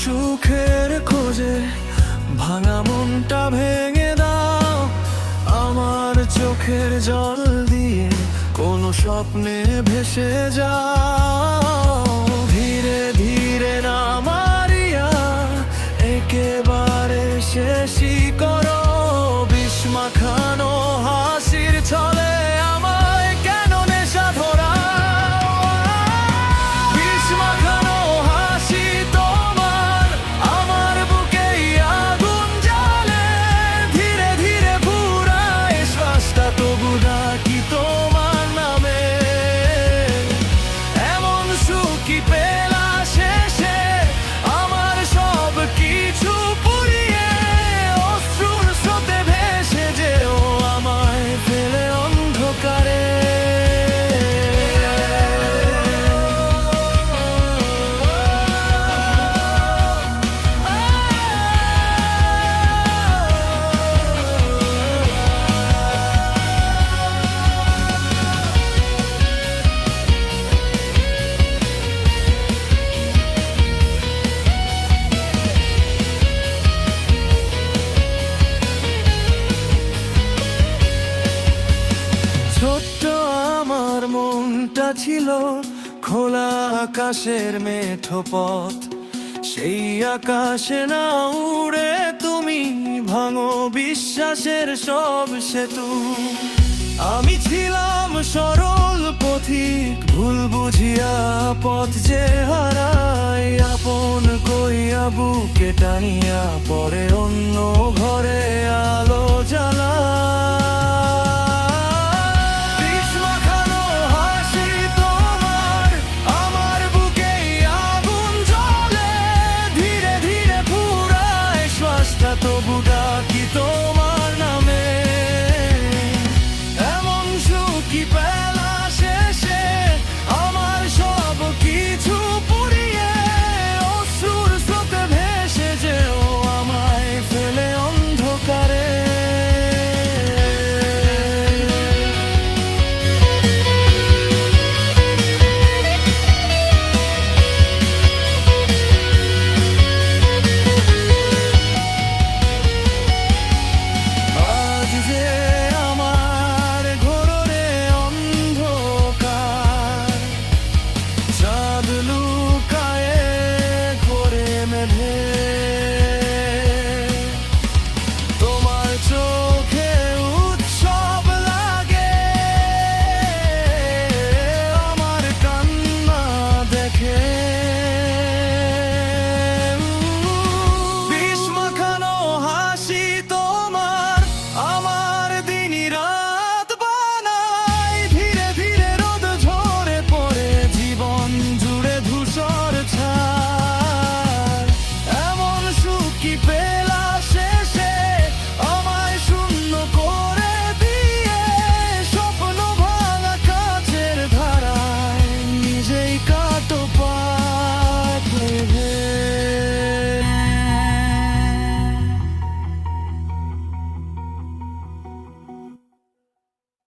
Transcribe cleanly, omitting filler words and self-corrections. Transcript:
সুখের খোঁজে ভাঙা মনটা ভেঙে দাও, আমার চোখের জল দিয়ে কোনো স্বপ্নে ভেসে যাও। ধীরে ধীরে না মারিয়া একেবারে শেষই করো, বিষ মাখানো হাসির ছলে আমায় কেন নেশা ধরাও। বিষ মাখানো হাসি তোমার আমার বুকেই আগুন জ্বালে, ধীরে ধীরে পুরায় শ্বাসটা তবু ডাকি তোমার নামে। এমন সুখী পেলা শেষে আমার সব কিছু পুড়িয়ে, অশ্রুর স্রোতে ভেসে যেও আমায় ফেলে অন্ধকারে। ছোট্ট আমার মনটা ছিল খোলা আকাশের মেঠো পথ, সেই আকাশে না উড়ে তুমি ভাঙো বিশ্বাসের সব সেতু। আমি ছিলাম সরল পথিক, ভুল বুঝিয়া পথ যে হারাই, আপন কইয়া বুকে টানিয়া পরে অন্য ঘরে আলো জ্বালা।